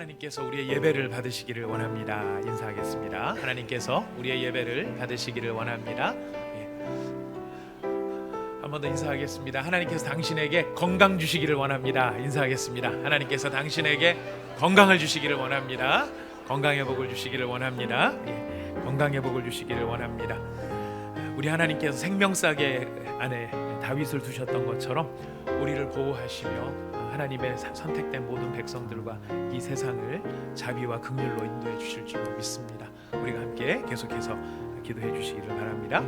하나님께서 우리의 예배를 받으시기를 원합니다. 인사하겠습니다. 하나님께서 우리의 예배를 받으시기를 원합니다. 한 번 더 인사하겠습니다. 하나님께서 당신에게 건강 주시기를 원합니다. 인사하겠습니다. 하나님께서 당신에게 건강을 주시기를 원합니다. 건강의 복을 주시기를 원합니다. 건강의 복을 주시기를 원합니다. 우리 하나님께서 생명싸개 안에 다윗을 두셨던 것처럼 우리를 보호하시며 하나님의 선택된 모든 백성들과 이 세상을 자비와 긍휼로 인도해 주실 줄 믿습니다. 우리가 함께 계속해서 기도해 주시기를 바랍니다.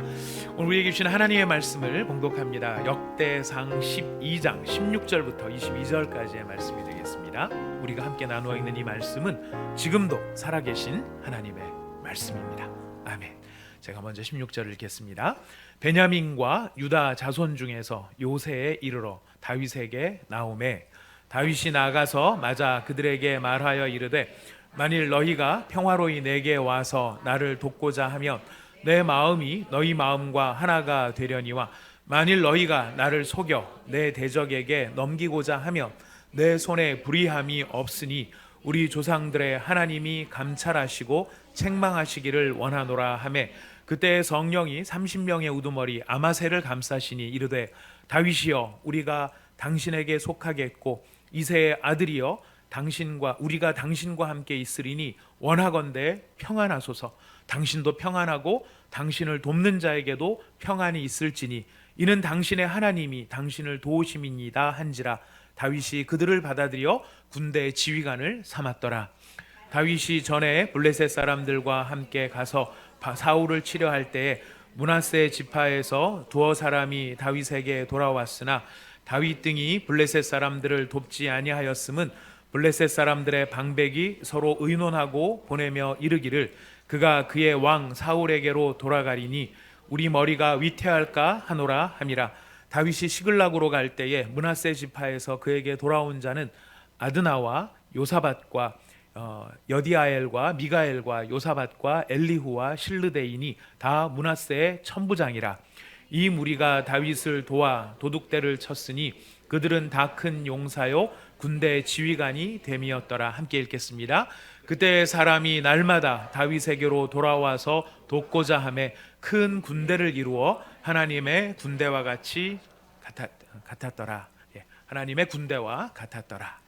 오늘 우리에게 주신 하나님의 말씀을 봉독합니다. 역대상 12장 16절부터 22절까지의 말씀이 되겠습니다. 우리가 함께 나누어 있는 이 말씀은 지금도 살아계신 하나님의 말씀입니다. 아멘. 제가 먼저 16절을 읽겠습니다. 베냐민과 유다 자손 중에서 요새에 이르러 다윗에게 나오매 다윗이 나가서 맞아 그들에게 말하여 이르되 만일 너희가 평화로이 내게 와서 나를 돕고자 하면 내 마음이 너희 마음과 하나가 되려니와 만일 너희가 나를 속여 내 대적에게 넘기고자 하면 내 손에 불의함이 없으니 우리 조상들의 하나님이 감찰하시고 책망하시기를 원하노라 하매 그때 성령이 30명의 우두머리 아마새를 감싸시니 이르되 다윗이여 우리가 당신에게 속하겠고 이새의 아들이여 우리가 당신과 함께 있으리니 원하건대 평안하소서. 당신도 평안하고 당신을 돕는 자에게도 평안이 있을지니 이는 당신의 하나님이 당신을 도우심이니이다 한지라. 다윗이 그들을 받아들여 군대의 지휘관을 삼았더라. 다윗이 전에 블레셋 사람들과 함께 가서 사울을 치려할 때에 므낫세 지파에서 두어 사람이 다윗에게 돌아왔으나 다윗 등이 블레셋 사람들을 돕지 아니하였음은 블레셋 사람들의 방백이 서로 의논하고 보내며 이르기를 그가 그의 왕 사울에게로 돌아가리니 우리 머리가 위태할까 하노라 함이라. 다윗이 시글락으로 갈 때에 므낫세 지파에서 그에게 돌아온 자는 아드나와 요사밧과 여디아엘과 미가엘과 요사밧과 엘리후와 실르데이니 다 므낫세의 천부장이라. 이 무리가 다윗을 도와 도둑대를 쳤으니 그들은 다 큰 용사요 군대 지휘관이 됨이었더라. 함께 읽겠습니다. 그때 사람이 날마다 다윗에게로 돌아와서 돕고자 하매 큰 군대를 이루어 하나님의 군대와 같이 같았더라. 하나님의 군대와 같았더라.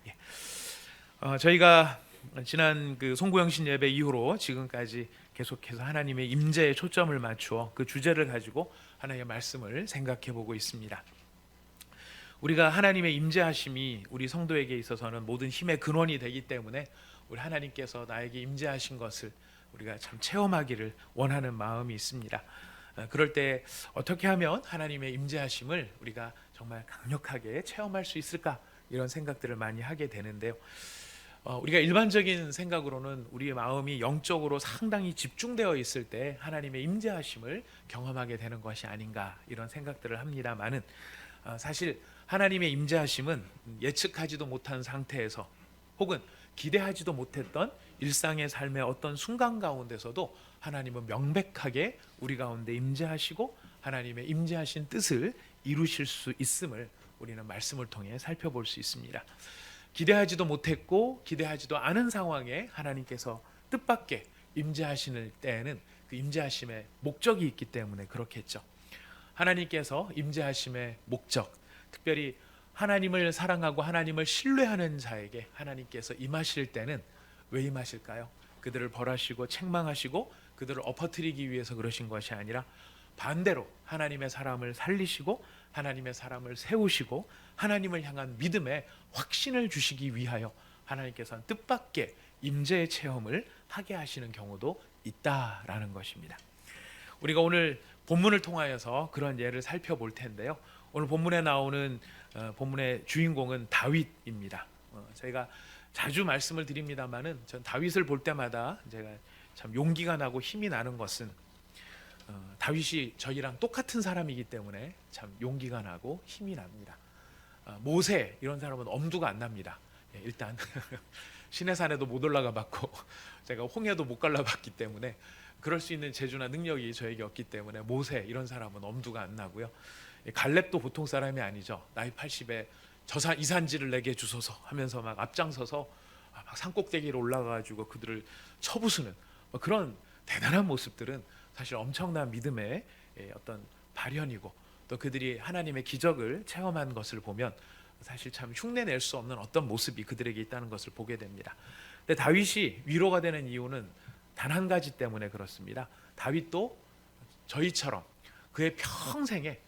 저희가 지난 그 송구영신 예배 이후로 지금까지 계속해서 하나님의 임재에 초점을 맞추어 그 주제를 가지고 하나님의 말씀을 생각해 보고 있습니다. 우리가 하나님의 임재하심이 우리 성도에게 있어서는 모든 힘의 근원이 되기 때문에 우리 하나님께서 나에게 임재하신 것을 우리가 참 체험하기를 원하는 마음이 있습니다. 그럴 때 어떻게 하면 하나님의 임재하심을 우리가 정말 강력하게 체험할 수 있을까 이런 생각들을 많이 하게 되는데요. 우리가 일반적인 생각으로는 우리의 마음이 영적으로 상당히 집중되어 있을 때 하나님의 임재하심을 경험하게 되는 것이 아닌가 이런 생각들을 합니다만은 사실 하나님의 임재하심은 예측하지도 못한 상태에서 혹은 기대하지도 못했던 일상의 삶의 어떤 순간 가운데서도 하나님은 명백하게 우리 가운데 임재하시고 하나님의 임재하신 뜻을 이루실 수 있음을 우리는 말씀을 통해 살펴볼 수 있습니다. 기대하지도 못했고 기대하지도 않은 상황에 하나님께서 뜻밖의 임재하시는 때에는 그 임재하심의 목적이 있기 때문에 그렇겠죠. 하나님께서 임재하심의 목적, 특별히 하나님을 사랑하고 하나님을 신뢰하는 자에게 하나님께서 임하실 때는 왜 임하실까요? 그들을 벌하시고 책망하시고 그들을 엎어뜨리기 위해서 그러신 것이 아니라 반대로 하나님의 사람을 살리시고 하나님의 사람을 세우시고 하나님을 향한 믿음의 확신을 주시기 위하여 하나님께서는 뜻밖의 임재의 체험을 하게 하시는 경우도 있다라는 것입니다. 우리가 오늘 본문을 통하여서 그런 예를 살펴볼 텐데요. 오늘 본문에 나오는 본문의 주인공은 다윗입니다. 저희가 자주 말씀을 드립니다만은 전 다윗을 볼 때마다 제가 참 용기가 나고 힘이 나는 것은 다윗이 저희랑 똑같은 사람이기 때문에 참 용기가 나고 힘이 납니다. 모세 이런 사람은 엄두가 안 납니다. 일단 시내산에도 못 올라가 봤고 제가 홍해도 못 갈라봤기 때문에 그럴 수 있는 재주나 능력이 저에게 없기 때문에 모세 이런 사람은 엄두가 안 나고요. 갈렙도 보통 사람이 아니죠. 나이 80에 이 산지를 내게 주소서 하면서 막 앞장서서 막 산꼭대기로 올라가가지고 그들을 쳐부수는 그런 대단한 모습들은 사실 엄청난 믿음의 어떤 발현이고, 또 그들이 하나님의 기적을 체험한 것을 보면 사실 참 흉내낼 수 없는 어떤 모습이 그들에게 있다는 것을 보게 됩니다. 근데 다윗이 위로가 되는 이유는 단 한 가지 때문에 그렇습니다. 다윗도 저희처럼 그의 평생에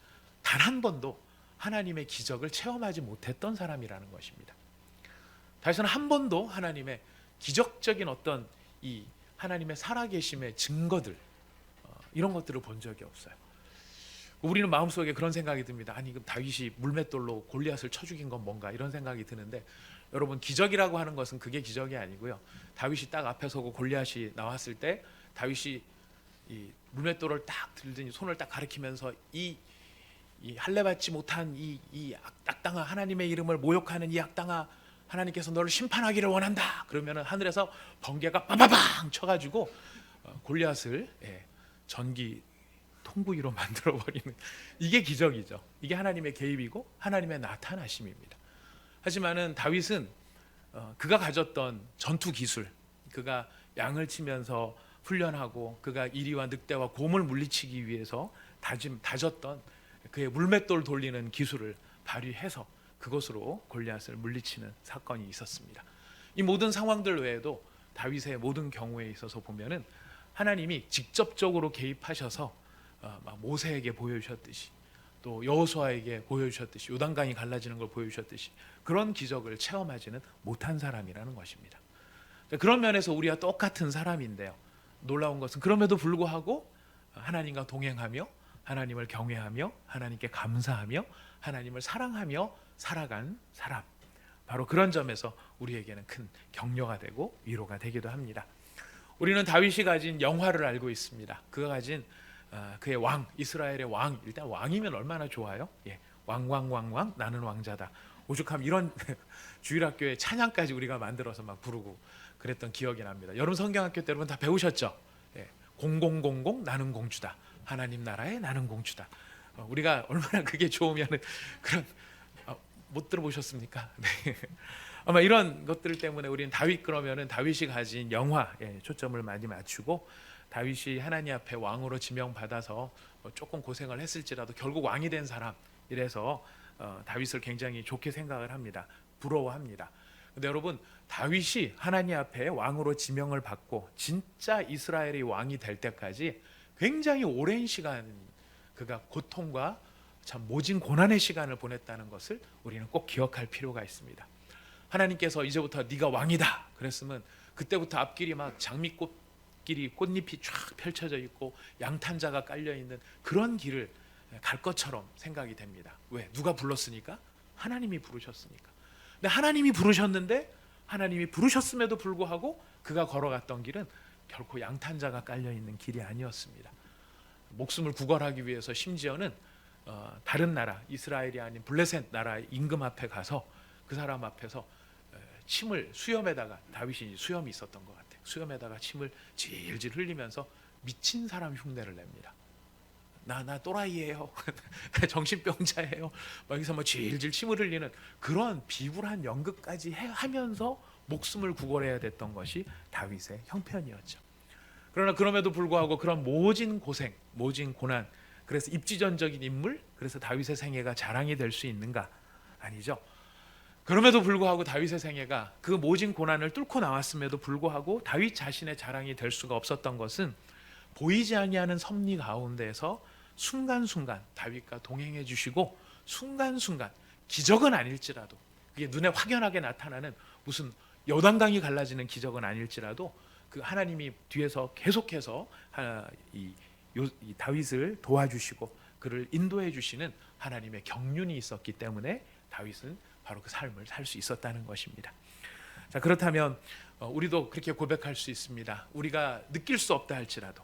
단 한 번도 하나님의 기적을 체험하지 못했던 사람이라는 것입니다. 다윗은 한 번도 하나님의 기적적인 어떤 이 하나님의 살아계심의 증거들, 이런 것들을 본 적이 없어요. 우리는 마음속에 그런 생각이 듭니다. 아니 그럼 다윗이 물맷돌로 골리앗을 쳐 죽인 건 뭔가, 이런 생각이 드는데, 여러분 기적이라고 하는 것은 그게 기적이 아니고요. 다윗이 딱 앞에 서고 골리앗이 나왔을 때 다윗이 이 물맷돌을 딱 들더니 손을 딱 가리키면서 이 할례받지 못한 이 악당아, 하나님의 이름을 모욕하는 이 악당아, 하나님께서 너를 심판하기를 원한다. 그러면은 하늘에서 번개가 빠바방 쳐가지고 골리앗을 전기 통구이로 만들어버리는, 이게 기적이죠. 이게 하나님의 개입이고 하나님의 나타나심입니다. 하지만은 다윗은 그가 가졌던 전투 기술, 그가 양을 치면서 훈련하고 그가 이리와 늑대와 곰을 물리치기 위해서 다졌던 그의 물맷돌 돌리는 기술을 발휘해서 그것으로 골리앗을 물리치는 사건이 있었습니다. 이 모든 상황들 외에도 다윗의 모든 경우에 있어서 보면은 하나님이 직접적으로 개입하셔서 막 모세에게 보여주셨듯이, 또 여호수아에게 보여주셨듯이, 요단강이 갈라지는 걸 보여주셨듯이 그런 기적을 체험하지는 못한 사람이라는 것입니다. 그런 면에서 우리와 똑같은 사람인데요, 놀라운 것은 그럼에도 불구하고 하나님과 동행하며 하나님을 경외하며 하나님께 감사하며 하나님을 사랑하며 살아간 사람, 바로 그런 점에서 우리에게는 큰 격려가 되고 위로가 되기도 합니다. 우리는 다윗이 가진 영화를 알고 있습니다. 그가 가진 그의 왕, 이스라엘의 왕, 일단 왕이면 얼마나 좋아요. 왕왕왕왕 나는 왕자다. 오죽하면 이런 주일학교에 찬양까지 우리가 만들어서 막 부르고 그랬던 기억이 납니다. 여러분 성경학교 때 여러분 다 배우셨죠? 0000 나는 공주다. 하나님 나라에 나는 공주다. 우리가 얼마나 그게 좋으면은 그런, 못 들어보셨습니까? 네. 아마 이런 것들 때문에 우리는 다윗, 그러면은 다윗이 가진 영화에 초점을 많이 맞추고, 다윗이 하나님 앞에 왕으로 지명받아서 조금 고생을 했을지라도 결국 왕이 된 사람, 이래서 다윗을 굉장히 좋게 생각을 합니다. 부러워합니다. 근데 여러분, 다윗이 하나님 앞에 왕으로 지명을 받고 진짜 이스라엘이 왕이 될 때까지 굉장히 오랜 시간 그가 고통과 참 모진 고난의 시간을 보냈다는 것을 우리는 꼭 기억할 필요가 있습니다. 하나님께서 이제부터 네가 왕이다 그랬으면 그때부터 앞길이 막 장미꽃길이 꽃잎이 쫙 펼쳐져 있고 양탄자가 깔려 있는 그런 길을 갈 것처럼 생각이 됩니다. 왜? 누가 불렀으니까? 하나님이 부르셨으니까. 근데 하나님이 부르셨는데, 하나님이 부르셨음에도 불구하고 그가 걸어갔던 길은 결코 양탄자가 깔려 있는 길이 아니었습니다. 목숨을 구걸하기 위해서 심지어는 다른 나라, 이스라엘이 아닌 블레셋 나라 임금 앞에 가서 그 사람 앞에서 침을, 수염에다가, 다윗이 수염이 있었던 것 같아요. 수염에다가 침을 질질 흘리면서 미친 사람 흉내를 냅니다. 나 또라이예요. 정신병자예요. 막 여기서 뭐 질질 침을 흘리는 그런 비굴한 연극까지 하면서 목숨을 구걸해야 됐던 것이 다윗의 형편이었죠. 그러나 그럼에도 불구하고 그런 모진 고생, 모진 고난, 그래서 입지전적인 인물, 그래서 다윗의 생애가 자랑이 될 수 있는가? 아니죠. 그럼에도 불구하고 다윗의 생애가 그 모진 고난을 뚫고 나왔음에도 불구하고 다윗 자신의 자랑이 될 수가 없었던 것은 보이지 아니하는 섭리 가운데에서 순간순간 다윗과 동행해 주시고, 순간순간 기적은 아닐지라도, 그게 눈에 확연하게 나타나는 무슨 요단강이 갈라지는 기적은 아닐지라도 그 하나님이 뒤에서 계속해서 이 다윗을 도와주시고 그를 인도해 주시는 하나님의 경륜이 있었기 때문에 다윗은 바로 그 삶을 살 수 있었다는 것입니다. 자, 그렇다면 우리도 그렇게 고백할 수 있습니다. 우리가 느낄 수 없다 할지라도,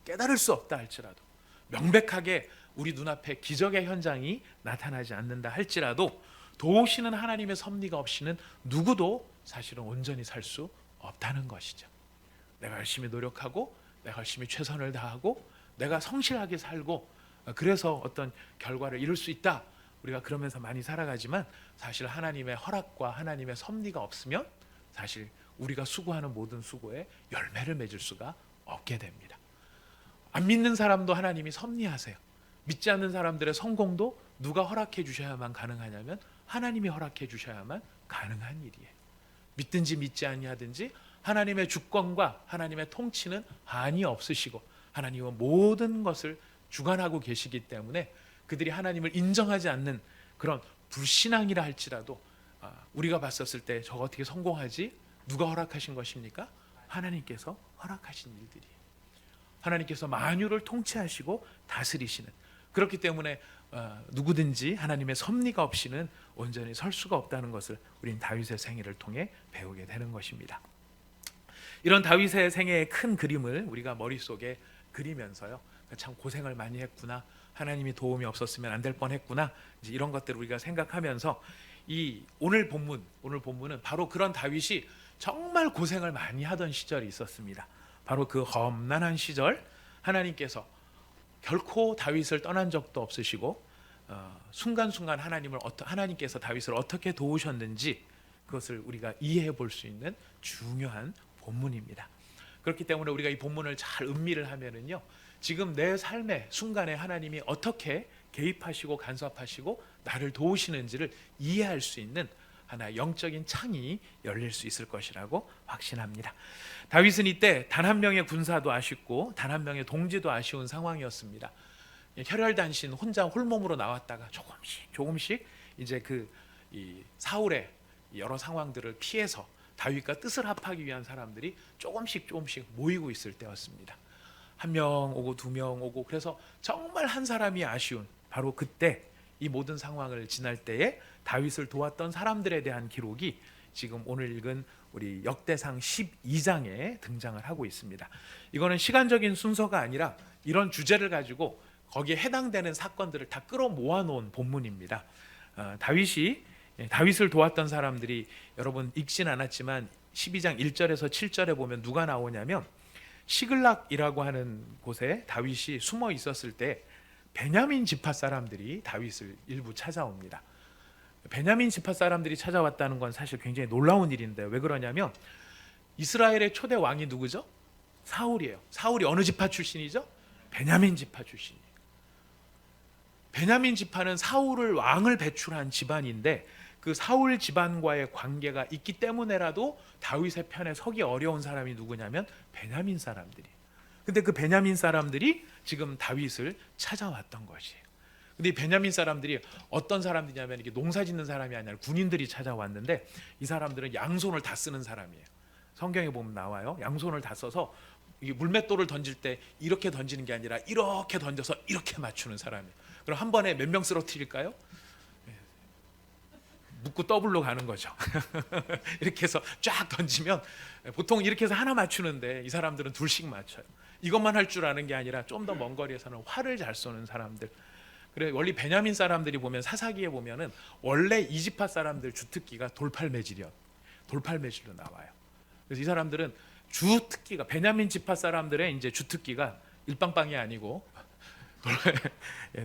깨달을 수 없다 할지라도, 명백하게 우리 눈앞에 기적의 현장이 나타나지 않는다 할지라도 도우시는 하나님의 섭리가 없이는 누구도 사실은 온전히 살 수 없다는 것이죠. 내가 열심히 노력하고 내가 열심히 최선을 다하고 내가 성실하게 살고 그래서 어떤 결과를 이룰 수 있다, 우리가 그러면서 많이 살아가지만 사실 하나님의 허락과 하나님의 섭리가 없으면 사실 우리가 수고하는 모든 수고에 열매를 맺을 수가 없게 됩니다. 안 믿는 사람도 하나님이 섭리하세요. 믿지 않는 사람들의 성공도 누가 허락해 주셔야만 가능하냐면 하나님이 허락해 주셔야만 가능한 일이에요. 믿든지 믿지 아니하든지 하나님의 주권과 하나님의 통치는 한이 없으시고 하나님은 모든 것을 주관하고 계시기 때문에 그들이 하나님을 인정하지 않는 그런 불신앙이라 할지라도 우리가 봤었을 때 저거 어떻게 성공하지? 누가 허락하신 것입니까? 하나님께서 허락하신 일들이에요. 하나님께서 만유를 통치하시고 다스리시는, 그렇기 때문에 누구든지 하나님의 섭리가 없이는 온전히 설 수가 없다는 것을 우린 다윗의 생애를 통해 배우게 되는 것입니다. 이런 다윗의 생애의 큰 그림을 우리가 머릿속에 그리면서요, 참 고생을 많이 했구나, 하나님이 도움이 없었으면 안 될 뻔했구나, 이제 이런 것들을 우리가 생각하면서 이 오늘 본문은 바로 그런 다윗이 정말 고생을 많이 하던 시절이 있었습니다. 바로 그 험난한 시절, 하나님께서 결코 다윗을 떠난 적도 없으시고 순간순간 하나님께서 다윗을 어떻게 도우셨는지 그것을 우리가 이해해 볼 수 있는 중요한 본문입니다. 그렇기 때문에 우리가 이 본문을 잘 음미를 하면은요, 지금 내 삶의 순간에 하나님이 어떻게 개입하시고 간섭하시고 나를 도우시는지를 이해할 수 있는 하나의 영적인 창이 열릴 수 있을 것이라고 확신합니다. 다윗은 이때 단 한 명의 군사도 아쉽고 단 한 명의 동지도 아쉬운 상황이었습니다. 혈혈단신 혼자 홀몸으로 나왔다가 조금씩 이제 이 사울의 여러 상황들을 피해서 다윗과 뜻을 합하기 위한 사람들이 조금씩 모이고 있을 때였습니다. 한 명 오고 두 명 오고, 그래서 정말 한 사람이 아쉬운 바로 그때, 이 모든 상황을 지날 때에 다윗을 도왔던 사람들에 대한 기록이 지금 오늘 읽은 우리 역대상 12장에 등장을 하고 있습니다. 이거는 시간적인 순서가 아니라 이런 주제를 가지고 거기에 해당되는 사건들을 다 끌어모아 놓은 본문입니다. 다윗을 도왔던 사람들이 여러분 읽진 않았지만 12장 1절에서 7절에 보면 누가 나오냐면, 시글락이라고 하는 곳에 다윗이 숨어 있었을 때 베냐민 지파 사람들이 다윗을 일부 찾아옵니다. 베냐민 지파 사람들이 찾아왔다는 건 사실 굉장히 놀라운 일인데, 왜 그러냐면 이스라엘의 초대 왕이 누구죠? 사울이에요. 사울이 어느 지파 출신이죠? 베냐민 지파 출신이에요. 베냐민 지파는 사울을 왕을 배출한 집안인데, 그 사울 집안과의 관계가 있기 때문에라도 다윗의 편에 서기 어려운 사람이 누구냐면 베냐민 사람들이에요. 근데 그 베냐민 사람들이 지금 다윗을 찾아왔던 것이에요. 근데 이 베냐민 사람들이 어떤 사람들이냐면 이게 농사 짓는 사람이 아니라 군인들이 찾아왔는데, 이 사람들은 양손을 다 쓰는 사람이에요. 성경에 보면 나와요. 양손을 다 써서 이게 물맷돌을 던질 때 이렇게 던지는 게 아니라 이렇게 던져서 이렇게 맞추는 사람이에요. 그럼 한 번에 몇 명 쓰러뜨릴까요? 묶고 더블로 가는 거죠. 이렇게 해서 쫙 던지면 보통 이렇게 해서 하나 맞추는데 이 사람들은 둘씩 맞춰요. 이것만 할 줄 아는 게 아니라 좀 더 먼 거리에서는 활을 잘 쏘는 사람들. 그래, 원래 베냐민 사람들이 보면 사사기에 보면은 원래 이지파 사람들 주특기가 돌팔매질로 나와요. 그래서 이 사람들은 주특기가, 베냐민 지파 사람들의 이제 주특기가 일빵빵이 아니고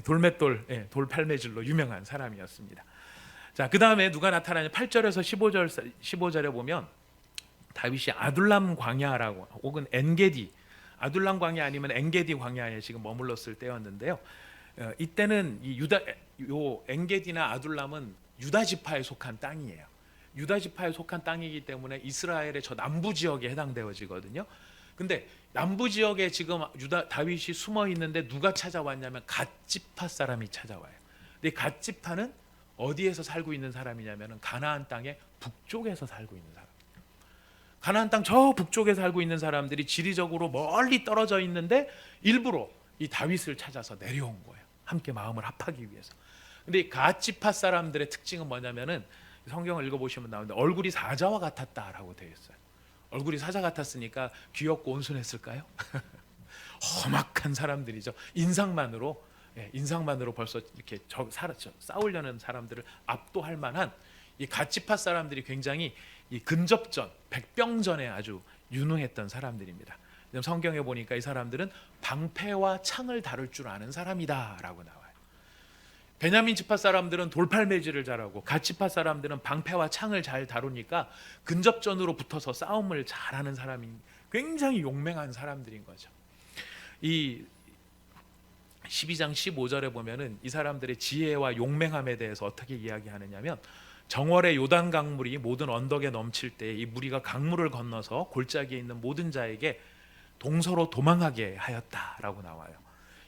돌맷돌, 돌팔매질로 유명한 사람이었습니다. 자, 그 다음에 누가 나타나냐? 8절에서 15절에 보면 다윗이 아둘람 광야라고, 혹은 엔게디, 아둘람 광야 아니면 엔게디 광야에 지금 머물렀을 때였는데요. 이때는 이 엔게디나 아둘람은 유다 지파에 속한 땅이에요. 유다 지파에 속한 땅이기 때문에 이스라엘의 저 남부 지역에 해당되어지거든요. 근데 남부 지역에 지금 다윗이 숨어 있는데 누가 찾아왔냐면 갓 지파 사람이 찾아와요. 근데 갓 지파는 어디에서 살고 있는 사람이냐면 가나안 땅의 북쪽에서 살고 있는 사람. 가나안 땅 저 북쪽에 살고 있는 사람들이 지리적으로 멀리 떨어져 있는데 일부러 이 다윗을 찾아서 내려온 거예요. 함께 마음을 합하기 위해서. 근데 이 갓 지파 사람들의 특징은 뭐냐면은 성경을 읽어보시면 나오는데 얼굴이 사자와 같았다라고 되어 있어요. 얼굴이 사자 같았으니까 귀엽고 온순했을까요? 험악한 사람들이죠. 인상만으로 벌써 이렇게 싸우려는 사람들을 압도할 만한 이 갓 지파 사람들이 굉장히 이 근접전, 백병전에 아주 유능했던 사람들입니다. 성경에 보니까 이 사람들은 방패와 창을 다룰 줄 아는 사람이다라고 나와요. 베냐민 지파 사람들은 돌팔매질을 잘하고 갓 지파 사람들은 방패와 창을 잘 다루니까 근접전으로 붙어서 싸움을 잘하는 사람이 굉장히 용맹한 사람들인 거죠. 이 12장 15절에 보면은 이 사람들의 지혜와 용맹함에 대해서 어떻게 이야기하느냐면, 정월의 요단 강물이 모든 언덕에 넘칠 때 이 무리가 강물을 건너서 골짜기에 있는 모든 자에게 동서로 도망하게 하였다라고 나와요.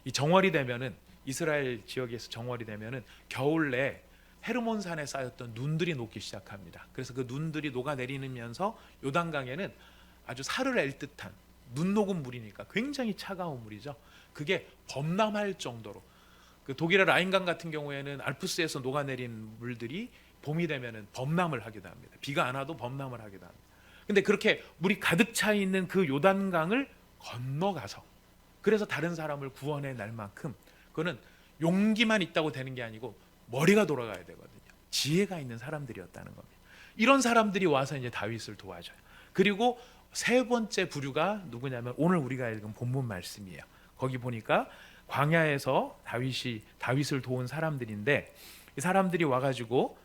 이 정월이 되면은, 이스라엘 지역에서 정월이 되면은 겨울 내 헤르몬산에 쌓였던 눈들이 녹기 시작합니다. 그래서 그 눈들이 녹아내리면서 요단강에는 아주 살을 앨 듯한 눈 녹은 물이니까 굉장히 차가운 물이죠. 그게 범람할 정도로, 그 독일의 라인강 같은 경우에는 알프스에서 녹아내린 물들이 봄이 되면은 범람을 하기도 합니다. 비가 안 와도 범람을 하기도 합니다. 근데 그렇게 물이 가득 차 있는 그 요단강을 건너가서, 그래서 다른 사람을 구원해 낼 만큼, 그거는 용기만 있다고 되는 게 아니고 머리가 돌아가야 되거든요. 지혜가 있는 사람들이었다는 겁니다. 이런 사람들이 와서 이제 다윗을 도와줘요. 그리고 세 번째 부류가 누구냐면 오늘 우리가 읽은 본문 말씀이에요. 거기 보니까 광야에서 다윗을 도운 사람들인데, 이 사람들이 와가지고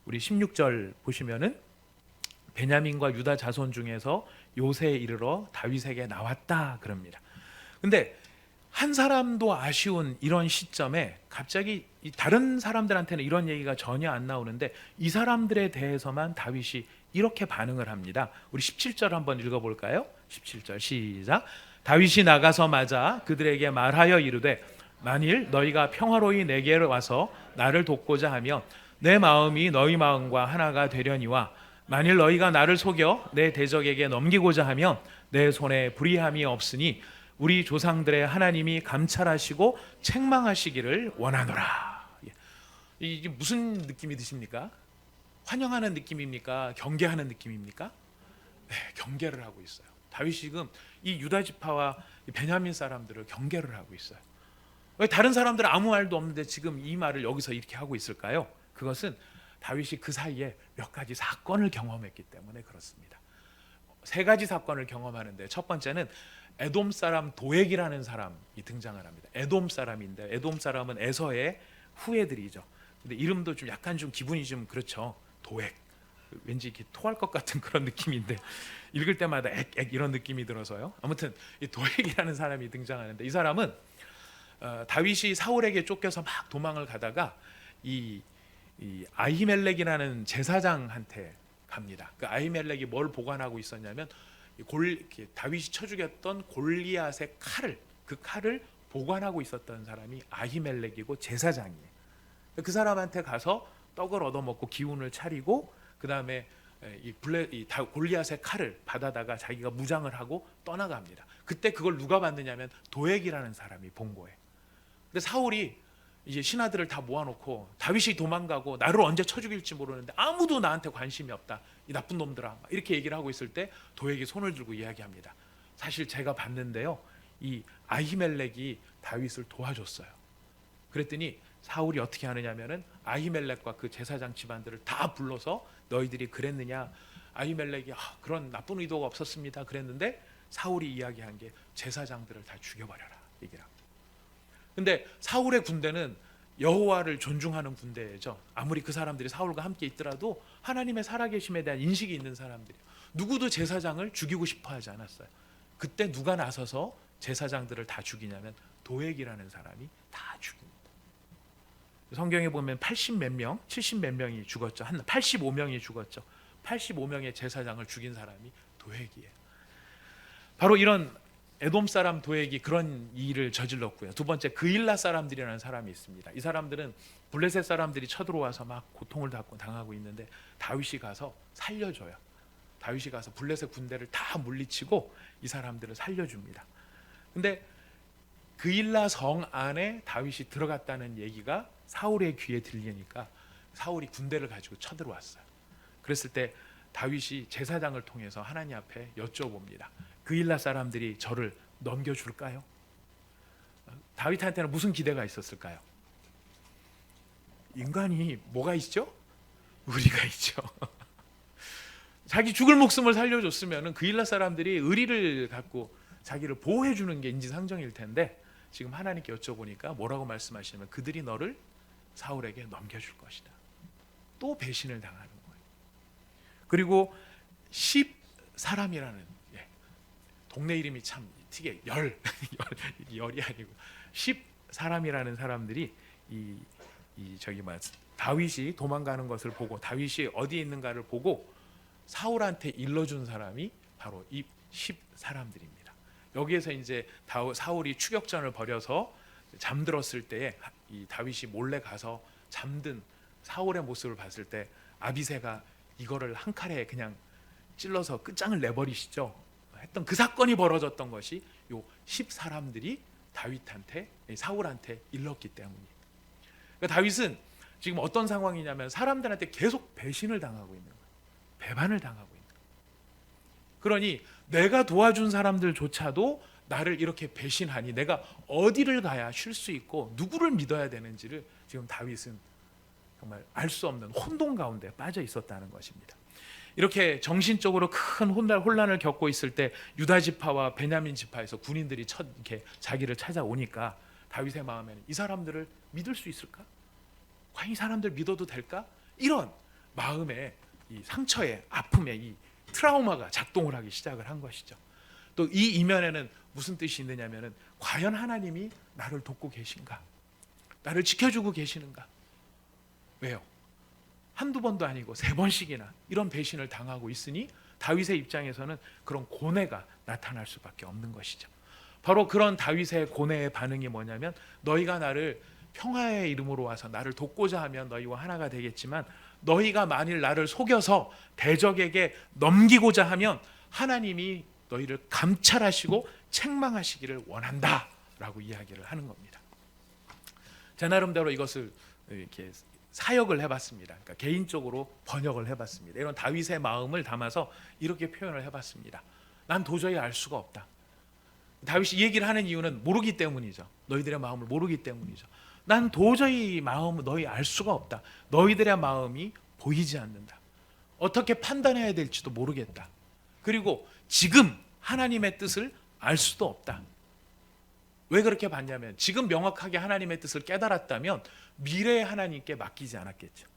우리 16절 보시면은 베냐민과 유다 자손 중에서 요새에 이르러 다윗에게 나왔다 그럽니다. 근데 한 사람도 아쉬운 이런 시점에 갑자기 다른 사람들한테는 이런 얘기가 전혀 안 나오는데 이 사람들에 대해서만 다윗이 이렇게 반응을 합니다. 우리 17절 한번 읽어볼까요? 17절 시작. 다윗이 나가서 맞아 그들에게 말하여 이르되, 만일 너희가 평화로이 내게 와서 나를 돕고자 하면 내 마음이 너희 마음과 하나가 되려니와, 만일 너희가 나를 속여 내 대적에게 넘기고자 하면 내 손에 불의함이 없으니 우리 조상들의 하나님이 감찰하시고 책망하시기를 원하노라. 이게 무슨 느낌이 드십니까? 환영하는 느낌입니까? 경계하는 느낌입니까? 네, 경계를 하고 있어요. 다윗이 지금 이 유다 지파와 베냐민 사람들을 경계를 하고 있어요. 왜 다른 사람들은 아무 말도 없는데 지금 이 말을 여기서 이렇게 하고 있을까요? 그것은 다윗이 그 사이에 몇 가지 사건을 경험했기 때문에 그렇습니다. 세 가지 사건을 경험하는데, 첫 번째는 에돔 사람 도액이라는 사람이 등장을 합니다. 에돔 사람인데, 에돔 사람은 에서의 후예들이죠. 근데 이름도 좀 약간 좀 기분이 좀 그렇죠. 도액, 왠지 이렇게 토할 것 같은 그런 느낌인데 읽을 때마다 액 이런 느낌이 들어서요. 아무튼 이 도액이라는 사람이 등장하는데, 이 사람은 다윗이 사울에게 쫓겨서 막 도망을 가다가 이 아히멜렉이라는 제사장한테 갑니다. 그 아히멜렉이 뭘 보관하고 있었냐면 다윗이 쳐 죽였던 골리앗의 그 칼을 보관하고 있었던 사람이 아히멜렉이고 제사장이에요. 그 사람한테 가서 떡을 얻어먹고 기운을 차리고, 그 다음에 골리앗의 칼을 받아다가 자기가 무장을 하고 떠나갑니다. 그때 그걸 누가 받느냐면 도액이라는 사람이 본 거예요. 근데 사울이 이제 신하들을 다 모아놓고 다윗이 도망가고 나를 언제 쳐 죽일지 모르는데 아무도 나한테 관심이 없다, 이 나쁜 놈들아, 이렇게 얘기를 하고 있을 때 도액이 손을 들고 이야기합니다. 사실 제가 봤는데요, 이 아히멜렉이 다윗을 도와줬어요. 그랬더니 사울이 어떻게 하느냐면은 아히멜렉과 그 제사장 집안들을 다 불러서 너희들이 그랬느냐, 아히멜렉이 그런 나쁜 의도가 없었습니다 그랬는데, 사울이 이야기한 게 제사장들을 다 죽여버려라 얘기를 합니다. 근데 사울의 군대는 여호와를 존중하는 군대죠. 아무리 그 사람들이 사울과 함께 있더라도 하나님의 살아계심에 대한 인식이 있는 사람들이에요. 누구도 제사장을 죽이고 싶어 하지 않았어요. 그때 누가 나서서 제사장들을 다 죽이냐면 도액이라는 사람이 다 죽입니다. 성경에 보면 80 몇 명, 70 몇 명이 죽었죠. 한 85명이 죽었죠. 85명의 제사장을 죽인 사람이 도액이에요. 바로 이런 에돔 사람 도액이 그런 일을 저질렀고요. 두 번째, 그일라 사람들이라는 사람이 있습니다. 이 사람들은 블레셋 사람들이 쳐들어와서 막 고통을 당하고 있는데 다윗이 가서 살려줘요. 다윗이 가서 블레셋 군대를 다 물리치고 이 사람들을 살려줍니다. 근데 그일라 성 안에 다윗이 들어갔다는 얘기가 사울의 귀에 들리니까 사울이 군대를 가지고 쳐들어왔어요. 그랬을 때 다윗이 제사장을 통해서 하나님 앞에 여쭤봅니다. 그일라 사람들이 저를 넘겨줄까요? 다윗한테는 무슨 기대가 있었을까요? 인간이 뭐가 있죠? 의리가 있죠. 자기 죽을 목숨을 살려줬으면 그일라 사람들이 의리를 갖고 자기를 보호해 주는 게 인지상정일 텐데, 지금 하나님께 여쭤보니까 뭐라고 말씀하시냐면 그들이 너를 사울에게 넘겨줄 것이다. 또 배신을 당하는 거예요. 그리고 10사람이라는 동네 이름이 참 특이해. 열이 아니고 10사람이라는 사람들이 다윗이 도망가는 것을 보고 다윗이 어디에 있는가를 보고 사울한테 일러준 사람이 바로 이 10사람들입니다. 여기에서 이제 사울이 추격전을 벌여서 잠들었을 때에 이 다윗이 몰래 가서 잠든 사울의 모습을 봤을 때 아비새가 이거를 한 칼에 그냥 찔러서 끝장을 내버리시죠 했던 그 사건이 벌어졌던 것이 요 10사람들이 다윗한테 사울한테 일렀기 때문이에요. 그러니까 다윗은 지금 어떤 상황이냐면 사람들한테 계속 배신을 당하고 있는 거예요. 배반을 당하고 있는 거예요. 그러니 내가 도와준 사람들조차도 나를 이렇게 배신하니 내가 어디를 가야 쉴 수 있고 누구를 믿어야 되는지를 지금 다윗은 정말 알 수 없는 혼돈 가운데 빠져 있었다는 것입니다. 이렇게 정신적으로 큰 혼란을 겪고 있을 때 유다 지파와 베냐민 지파에서 군인들이 이렇게 자기를 찾아오니까 다윗의 마음에는 이 사람들을 믿을 수 있을까? 과연 이 사람들 믿어도 될까? 이런 마음의 이 상처의 아픔의 이 트라우마가 작동을 하기 시작을 한 것이죠. 또 이 이면에는 무슨 뜻이 있느냐면은 과연 하나님이 나를 돕고 계신가? 나를 지켜주고 계시는가? 왜요? 한두 번도 아니고 3번씩이나 이런 배신을 당하고 있으니 다윗의 입장에서는 그런 고뇌가 나타날 수밖에 없는 것이죠. 바로 그런 다윗의 고뇌의 반응이 뭐냐면 너희가 나를 평화의 이름으로 와서 나를 돕고자 하면 너희와 하나가 되겠지만 너희가 만일 나를 속여서 대적에게 넘기고자 하면 하나님이 너희를 감찰하시고 책망하시기를 원한다라고 이야기를 하는 겁니다. 제 나름대로 이것을 이렇게 사역을 해봤습니다. 그러니까 개인적으로 번역을 해봤습니다. 이런 다윗의 마음을 담아서 이렇게 표현을 해봤습니다. 난 도저히 알 수가 없다. 다윗이 이 얘기를 하는 이유는 모르기 때문이죠. 너희들의 마음을 모르기 때문이죠. 난 도저히 마음을 너희 알 수가 없다. 너희들의 마음이 보이지 않는다. 어떻게 판단해야 될지도 모르겠다. 그리고 지금 하나님의 뜻을 알 수도 없다. 왜 그렇게 봤냐면 지금 명확하게 하나님의 뜻을 깨달았다면 미래의 하나님께 맡기지 않았겠죠.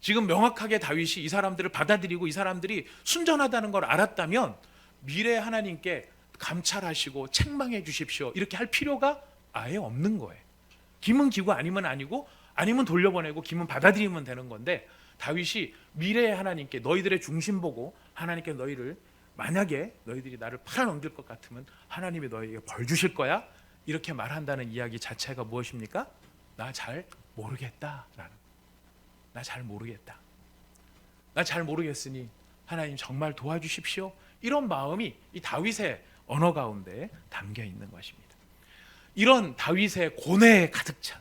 지금 명확하게 다윗이 이 사람들을 받아들이고 이 사람들이 순전하다는 걸 알았다면 미래의 하나님께 감찰하시고 책망해 주십시오 이렇게 할 필요가 아예 없는 거예요. 김은 기고 아니면 아니고 아니면 돌려보내고 김은 받아들이면 되는 건데 다윗이 미래의 하나님께 너희들의 중심 보고 하나님께 너희를 만약에 너희들이 나를 팔아넘길 것 같으면 하나님이 너희에게 벌 주실 거야 이렇게 말한다는 이야기 자체가 무엇입니까? 나 잘 모르겠다라는, 나 잘 모르겠다, 나 잘 모르겠으니 하나님 정말 도와주십시오 이런 마음이 이 다윗의 언어 가운데 담겨 있는 것입니다. 이런 다윗의 고뇌에 가득 찬,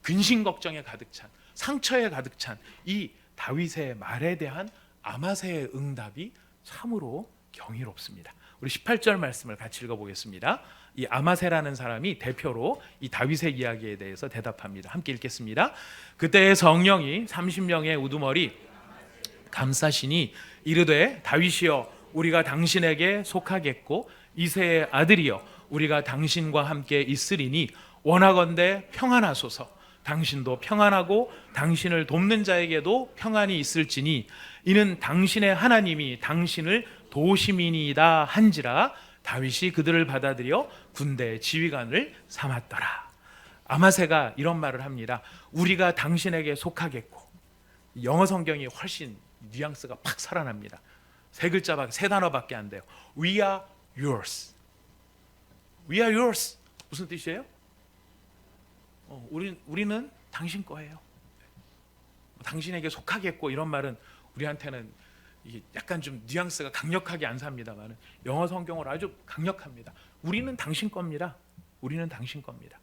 근심 걱정에 가득 찬, 상처에 가득 찬 이 다윗의 말에 대한 아마새의 응답이 참으로 경이롭습니다. 우리 18절 말씀을 같이 읽어보겠습니다. 이 아마새라는 사람이 대표로 이 다윗의 이야기에 대해서 대답합니다. 함께 읽겠습니다. 그때 성령이 30명의 우두머리 감싸시니 이르되 다윗이여 우리가 당신에게 속하겠고 이새의 아들이여 우리가 당신과 함께 있으리니 원하건대 평안하소서. 당신도 평안하고 당신을 돕는 자에게도 평안이 있을지니 이는 당신의 하나님이 당신을 도심이니이다 한지라. 다윗이 그들을 받아들여 군대 지휘관을 삼았더라. 아마새가 이런 말을 합니다. 우리가 당신에게 속하겠고. 영어 성경이 훨씬 뉘앙스가 팍 살아납니다. 3글자밖에 3단어밖에 안 돼요. We are yours. We are yours. 무슨 뜻이에요? 우리는 당신 거예요. 당신에게 속하겠고 이런 말은 우리한테는 이게 약간 좀 뉘앙스가 강력하게 안 삽니다만 영어 성경으로 아주 강력합니다. 우리는 당신 겁니다. 우리는 당신 겁니다.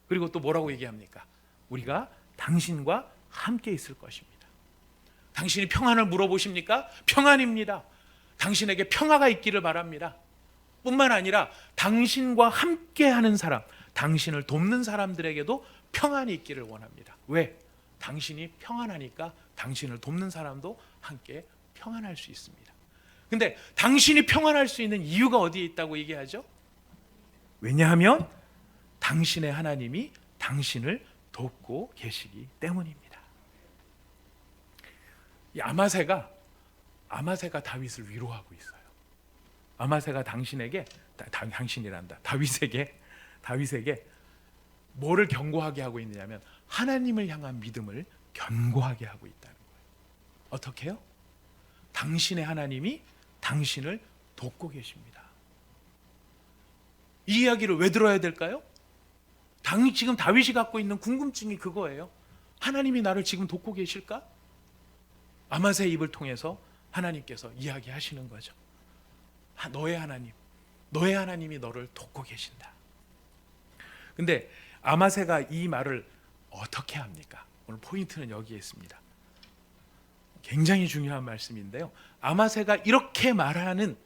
그리고 또 뭐라고 얘기합니까? 우리가 당신과 함께 있을 것입니다. 당신이 평안을 물어보십니까? 평안입니다. 당신에게 평화가 있기를 바랍니다. 뿐만 아니라 당신과 함께하는 사람, 당신을 돕는 사람들에게도 평안이 있기를 원합니다. 왜? 당신이 평안하니까 당신을 돕는 사람도 함께 평안할 수 있습니다. 근데 당신이 평안할 수 있는 이유가 어디에 있다고 얘기하죠? 왜냐하면 당신의 하나님이 당신을 돕고 계시기 때문입니다. 이 아마새가 다윗을 위로하고 있어요. 아마새가 다윗에게 뭐를 견고하게 하고 있느냐면 하나님을 향한 믿음을 견고하게 하고 있다는 거예요. 어떻게 해요? 당신의 하나님이 당신을 돕고 계십니다. 이 이야기를 왜 들어야 될까요? 지금 다윗이 갖고 있는 궁금증이 그거예요. 하나님이 나를 지금 돕고 계실까? 아마새의 입을 통해서 하나님께서 이야기하시는 거죠. 너의 하나님이 너를 돕고 계신다. 근데 아마새가 이 말을 어떻게 합니까? 오늘 포인트는 여기에 있습니다. 굉장히 중요한 말씀인데요. 아마새가 이렇게 말하게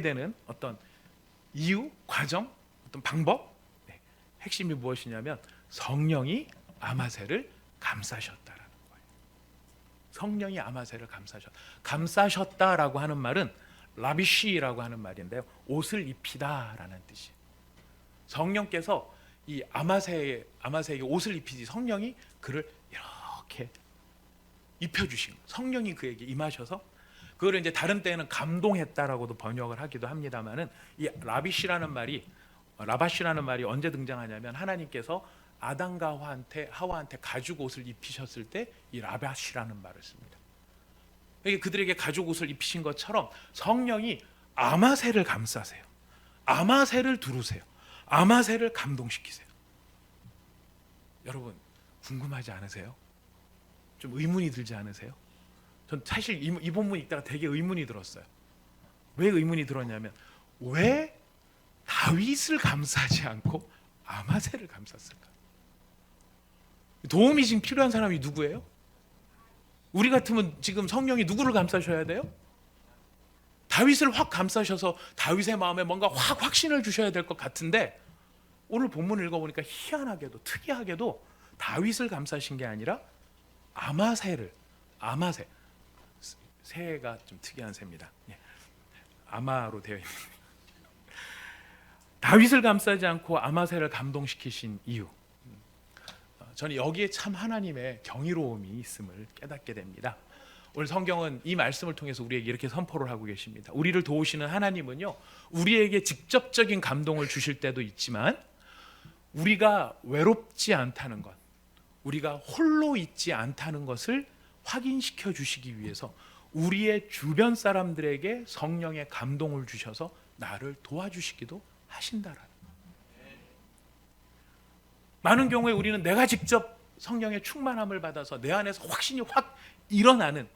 되는 어떤 이유, 과정, 어떤 방법, 핵심이 무엇이냐면 성령이 아마새를 감싸셨다라는 거예요. 성령이 아마새를 감싸셨다라고 하는 말은 라비쉬라고 하는 말인데요. 옷을 입히다라는 뜻이에요. 성령께서 이 아마새에게 옷을 입히지 성령이 그를 이렇게 입혀주신 거예요. 성령이 그에게 임하셔서 그걸 이제 다른 때에는 감동했다라고도 번역을 하기도 합니다만은 이 라바시라는 말이 언제 등장하냐면 하나님께서 아담과 하와한테 가죽 옷을 입히셨을 때 이 라바시라는 말을 씁니다. 그들에게 가죽 옷을 입히신 것처럼 성령이 아마새를 감싸세요. 아마새를 두르세요. 아마새를 감동시키세요. 여러분 궁금하지 않으세요? 좀 의문이 들지 않으세요? 전 사실 이 본문 읽다가 되게 의문이 들었어요. 왜 의문이 들었냐면 왜 다윗을 감싸지 않고 아마새를 감쌌을까? 도움이 지금 필요한 사람이 누구예요? 우리 같으면 지금 성령이 누구를 감싸셔야 돼요? 다윗을 확 감싸셔서 다윗의 마음에 뭔가 확 확신을 주셔야 될 것 같은데 오늘 본문을 읽어보니까 희한하게도 특이하게도 다윗을 감싸신 게 아니라 새가 좀 특이한 새입니다. 아마로 되어 있는 다윗을 감싸지 않고 아마새를 감동시키신 이유, 저는 여기에 참 하나님의 경이로움이 있음을 깨닫게 됩니다. 오늘 성경은 이 말씀을 통해서 우리에게 이렇게 선포를 하고 계십니다. 우리를 도우시는 하나님은요, 우리에게 직접적인 감동을 주실 때도 있지만 우리가 외롭지 않다는 것, 우리가 홀로 있지 않다는 것을 확인시켜 주시기 위해서 우리의 주변 사람들에게 성령의 감동을 주셔서 나를 도와주시기도 하신다라는 것. 많은 경우에 우리는 내가 직접 성령의 충만함을 받아서 내 안에서 확신이 확 일어나는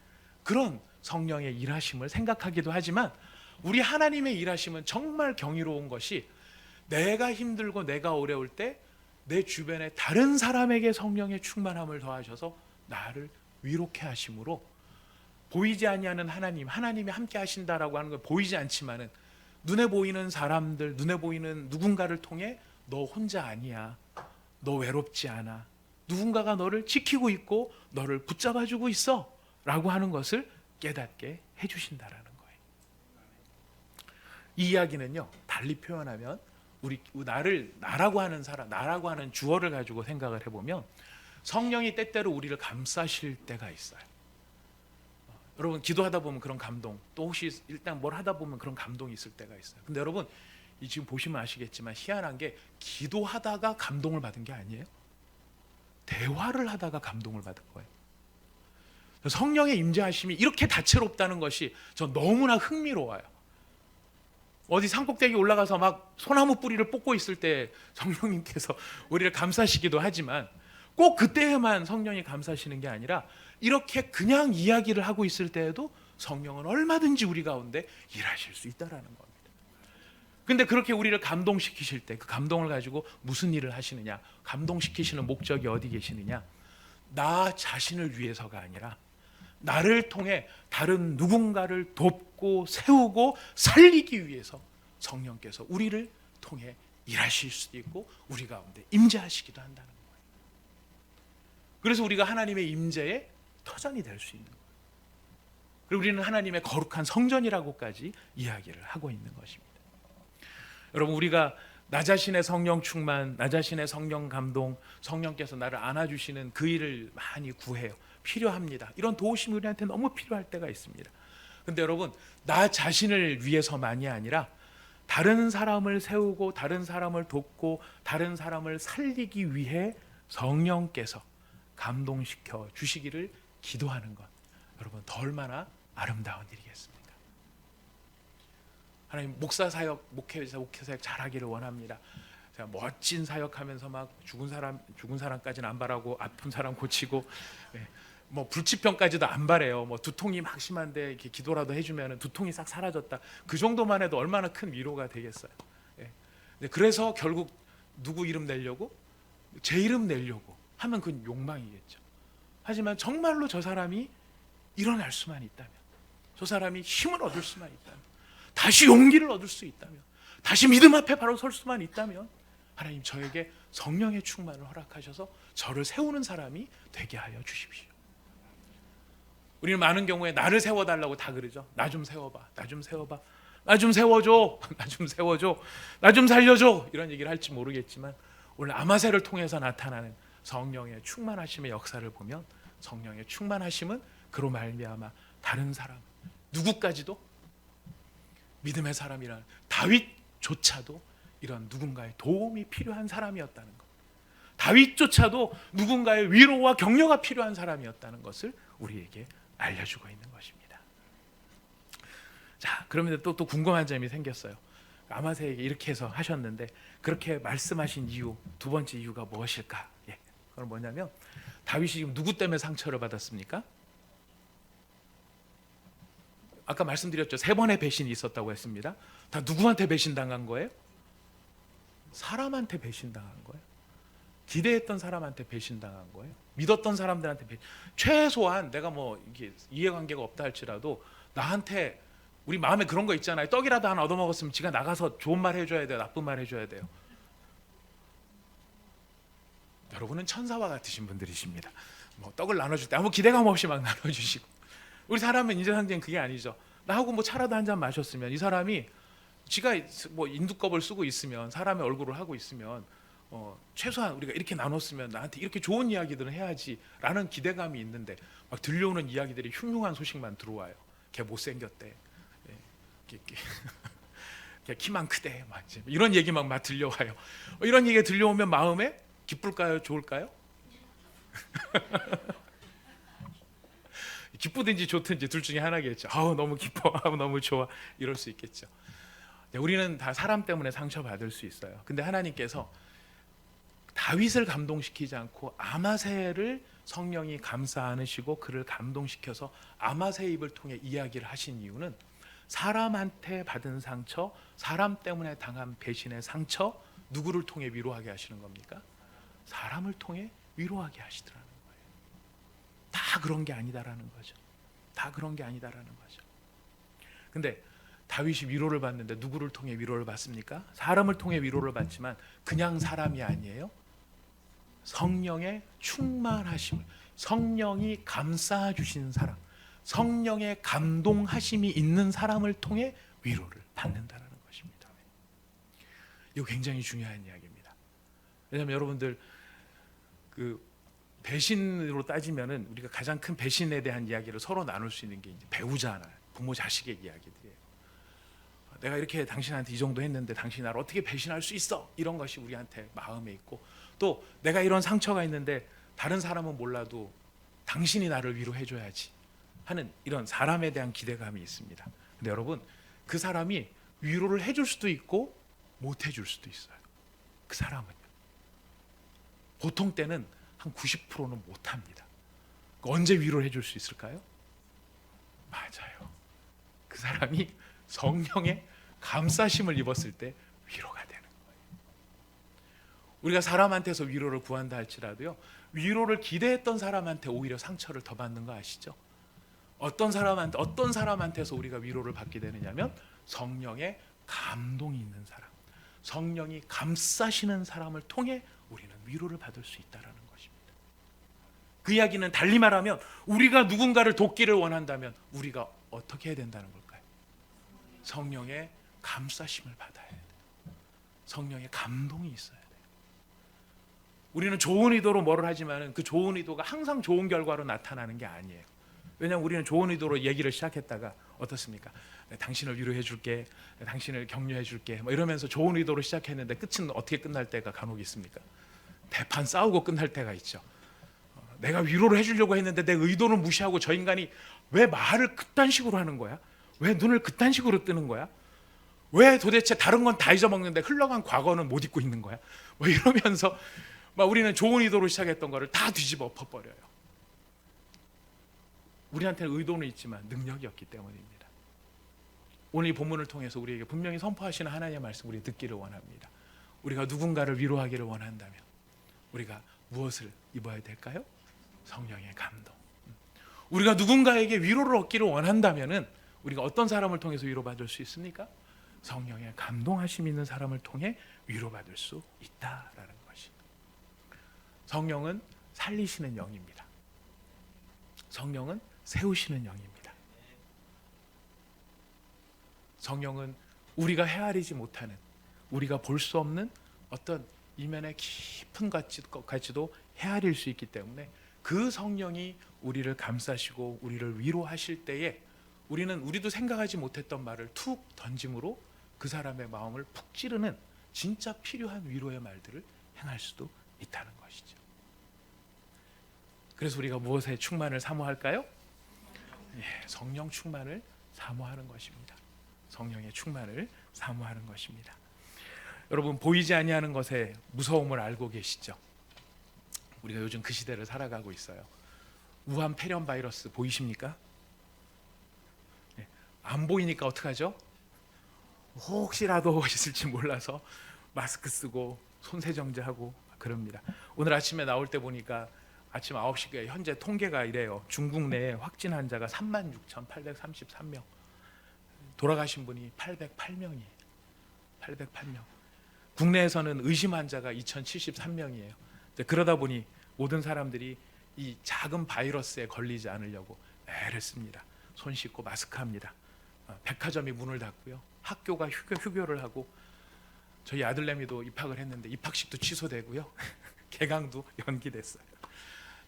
그런 성령의 일하심을 생각하기도 하지만 우리 하나님의 일하심은 정말 경이로운 것이 내가 힘들고 내가 어려울 때 내 주변에 다른 사람에게 성령의 충만함을 더하셔서 나를 위로케 하심으로 보이지 아니하는 하나님이 함께 하신다라고 하는 건 보이지 않지만은 눈에 보이는 사람들, 눈에 보이는 누군가를 통해 너 혼자 아니야, 너 외롭지 않아, 누군가가 너를 지키고 있고 너를 붙잡아주고 있어 라고 하는 것을 깨닫게 해주신다라는 거예요. 이 이야기는요, 달리 표현하면 나라고 하는 사람, 나라고 하는 주어를 가지고 생각을 해보면 성령이 때때로 우리를 감싸실 때가 있어요. 여러분 기도하다 보면 그런 감동, 또 혹시 일단 뭘 하다 보면 그런 감동이 있을 때가 있어요. 근데 여러분 지금 보시면 아시겠지만 희한한 게 기도하다가 감동을 받은 게 아니에요. 대화를 하다가 감동을 받은 거예요. 성령의 임재하심이 이렇게 다채롭다는 것이 저 너무나 흥미로워요. 어디 산꼭대기 올라가서 막 소나무 뿌리를 뽑고 있을 때 성령님께서 우리를 감싸시기도 하지만 꼭 그때에만 성령이 감싸시는 게 아니라 이렇게 그냥 이야기를 하고 있을 때에도 성령은 얼마든지 우리 가운데 일하실 수 있다라는 겁니다. 근데 그렇게 우리를 감동시키실 때 그 감동을 가지고 무슨 일을 하시느냐, 감동시키시는 목적이 어디 계시느냐, 나 자신을 위해서가 아니라 나를 통해 다른 누군가를 돕고 세우고 살리기 위해서 성령께서 우리를 통해 일하실 수도 있고 우리 가운데 임재하시기도 한다는 거예요. 그래서 우리가 하나님의 임재의 터전이 될 수 있는 거예요. 그리고 우리는 하나님의 거룩한 성전이라고까지 이야기를 하고 있는 것입니다. 여러분, 우리가 나 자신의 성령 충만, 나 자신의 성령 감동, 성령께서 나를 안아주시는 그 일을 많이 구해요. 필요합니다. 이런 도우심이 우리한테 너무 필요할 때가 있습니다. 근데 여러분, 나 자신을 위해서만이 아니라 다른 사람을 세우고 다른 사람을 돕고 다른 사람을 살리기 위해 성령께서 감동시켜 주시기를 기도하는 것, 여러분, 더 얼마나 아름다운 일이겠습니까? 하나님, 목사 사역, 목회 사역 잘하기를 원합니다. 제가 멋진 사역하면서 막 죽은 사람까지는 안 바라고 아픈 사람 고치고, 뭐 불치병까지도 안 바래요. 뭐 두통이 막 심한데 이렇게 기도라도 해주면 두통이 싹 사라졌다. 그 정도만 해도 얼마나 큰 위로가 되겠어요. 그래서 결국 누구 이름 내려고, 제 이름 내려고 하면 그건 욕망이겠죠. 하지만 정말로 저 사람이 일어날 수만 있다면, 저 사람이 힘을 얻을 수만 있다면, 다시 용기를 얻을 수 있다면, 다시 믿음 앞에 바로 설 수만 있다면, 하나님 저에게 성령의 충만을 허락하셔서 저를 세우는 사람이 되게 하여 주십시오. 우리는 많은 경우에 나를 세워달라고 다 그러죠. 나 좀 세워봐, 나 좀 세워봐, 나 좀 세워줘, 나 좀 세워줘, 나 좀 살려줘, 이런 얘기를 할지 모르겠지만, 오늘 아마새를 통해서 나타나는 성령의 충만하심의 역사를 보면, 성령의 충만하심은 그로 말미암아 다른 사람, 누구까지도, 믿음의 사람이란 다윗조차도 이런 누군가의 도움이 필요한 사람이었다는 것, 다윗조차도 누군가의 위로와 격려가 필요한 사람이었다는 것을 우리에게 알려주고 있는 것입니다. 자, 그러면 또 궁금한 점이 생겼어요. 아마새에게 이렇게 해서 하셨는데, 그렇게 말씀하신 이유, 두 번째 이유가 무엇일까? 그건 뭐냐면, 다윗이 지금 누구 때문에 상처를 받았습니까? 아까 말씀드렸죠. 3번의 배신이 있었다고 했습니다. 다 누구한테 배신당한 거예요? 사람한테 배신당한 거예요. 기대했던 사람한테 배신당한 거예요. 믿었던 사람들한테 최소한 내가 뭐 이게 이해관계가 없다 할지라도 나한테, 우리 마음에 그런 거 있잖아요. 떡이라도 하나 얻어먹었으면 지가 나가서 좋은 말 해줘야 돼요, 나쁜 말 해줘야 돼요. 여러분은 천사와 같으신 분들이십니다. 뭐 떡을 나눠줄 때 아무 기대감 없이 막 나눠주시고, 우리 사람은 인제상제는 그게 아니죠. 나하고 뭐 차라도 한 잔 마셨으면 이 사람이 지가 뭐 인두껍을 쓰고 있으면, 사람의 얼굴을 하고 있으면 최소한 우리가 이렇게 나눴으면 나한테 이렇게 좋은 이야기들은 해야지라는 기대감이 있는데, 막 들려오는 이야기들이 흉흉한 소식만 들어와요. 걔 못생겼대, 걔 키만 크대, 막 이런 얘기만 막 들려와요. 이런 얘기가 들려오면 마음에 기쁠까요, 좋을까요? 기쁘든지 좋든지 둘 중에 하나겠죠. 아우 너무 기뻐, 아우 너무 좋아, 이럴 수 있겠죠. 우리는 다 사람 때문에 상처받을 수 있어요. 근데 하나님께서 다윗을 감동시키지 않고 아마새를 성령이 감싸 안으시고 그를 감동시켜서 아마새 입을 통해 이야기를 하신 이유는, 사람한테 받은 상처, 사람 때문에 당한 배신의 상처, 누구를 통해 위로하게 하시는 겁니까? 사람을 통해 위로하게 하시더라는 거예요. 다 그런 게 아니다라는 거죠. 다 그런 게 아니다라는 거죠. 근데 다윗이 위로를 받는데 누구를 통해 위로를 받습니까? 사람을 통해 위로를 받지만 그냥 사람이 아니에요. 성령의 충만하심을, 성령이 감싸 주신 사람, 성령의 감동하심이 있는 사람을 통해 위로를 받는다는 것입니다. 이거 굉장히 중요한 이야기입니다. 왜냐하면 여러분들, 그 배신으로 따지면은 우리가 가장 큰 배신에 대한 이야기를 서로 나눌 수 있는 게 이제 배우자나 부모 자식의 이야기들이에요. 내가 이렇게 당신한테 이 정도 했는데 당신이 나를 어떻게 배신할 수 있어? 이런 것이 우리한테 마음에 있고, 또 내가 이런 상처가 있는데 다른 사람은 몰라도 당신이 나를 위로해줘야지 하는 이런 사람에 대한 기대감이 있습니다. 근데 여러분, 그 사람이 위로를 해줄 수도 있고 못 해줄 수도 있어요. 그 사람은요. 보통 때는 한 90%는 못합니다. 언제 위로를 해줄 수 있을까요? 맞아요. 그 사람이 성령의 감싸심을 입었을 때 위로가 되는 거예요. 우리가 사람한테서 위로를 구한다 할지라도요, 위로를 기대했던 사람한테 오히려 상처를 더 받는 거 아시죠? 어떤 사람한테서 우리가 위로를 받게 되느냐면, 성령의 감동이 있는 사람, 성령이 감싸시는 사람을 통해 우리는 위로를 받을 수 있다는 것입니다. 그 이야기는 달리 말하면, 우리가 누군가를 돕기를 원한다면 우리가 어떻게 해야 된다는 걸까요? 성령의 감싸심을 받아야 해요. 성령의 감동이 있어야 돼요. 우리는 좋은 의도로 뭐를 하지만 그 좋은 의도가 항상 좋은 결과로 나타나는 게 아니에요. 왜냐하면 우리는 좋은 의도로 얘기를 시작했다가 어떻습니까? 당신을 위로해 줄게, 당신을 격려해 줄게 뭐 이러면서 좋은 의도로 시작했는데 끝은 어떻게 끝날 때가 간혹 있습니까? 대판 싸우고 끝날 때가 있죠. 내가 위로를 해주려고 했는데 내 의도를 무시하고 저 인간이 왜 말을 그딴 식으로 하는 거야? 왜 눈을 그딴 식으로 뜨는 거야? 왜 도대체 다른 건 다 잊어먹는데 흘러간 과거는 못 잊고 있는 거야? 뭐 이러면서 막 우리는 좋은 의도로 시작했던 거를 다 뒤집어 엎어버려요. 우리한테는 의도는 있지만 능력이 없기 때문입니다. 오늘 이 본문을 통해서 우리에게 분명히 선포하시는 하나님의 말씀 우리 듣기를 원합니다. 우리가 누군가를 위로하기를 원한다면 우리가 무엇을 입어야 될까요? 성령의 감동. 우리가 누군가에게 위로를 얻기를 원한다면은 우리가 어떤 사람을 통해서 위로받을 수 있습니까? 성령의 감동하심 있는 사람을 통해 위로받을 수 있다라는 것이. 성령은 살리시는 영입니다. 성령은 세우시는 영입니다. 성령은 우리가 헤아리지 못하는, 우리가 볼 수 없는 어떤 이면의 깊은 가치도 헤아릴 수 있기 때문에 그 성령이 우리를 감싸시고 우리를 위로하실 때에 우리도 생각하지 못했던 말을 툭 던짐으로 그 사람의 마음을 푹 찌르는 진짜 필요한 위로의 말들을 행할 수도 있다는 것이죠. 그래서 우리가 무엇에 충만을 사모할까요? 성령 충만을 사모하는 것입니다. 성령의 충만을 사모하는 것입니다. 여러분, 보이지 아니하는 것의 무서움을 알고 계시죠? 우리가 요즘 그 시대를 살아가고 있어요. 우한 폐렴 바이러스 보이십니까? 안 보이니까 어떡하죠? 혹시라도 있을지 몰라서 마스크 쓰고 손세정제하고 그럽니다. 오늘 아침에 나올 때 보니까 아침 9시에 현재 통계가 이래요. 중국 내에 확진 환자가 36,833명, 돌아가신 분이 808명이에요. 808명. 국내에서는 의심 환자가 2,073명이에요. 그러다 보니 모든 사람들이 이 작은 바이러스에 걸리지 않으려고 애를 씁니다. 손 씻고 마스크합니다. 백화점이 문을 닫고요. 학교가 휴교를 하고, 저희 아들내미도 입학을 했는데 입학식도 취소되고요. 개강도 연기됐어요.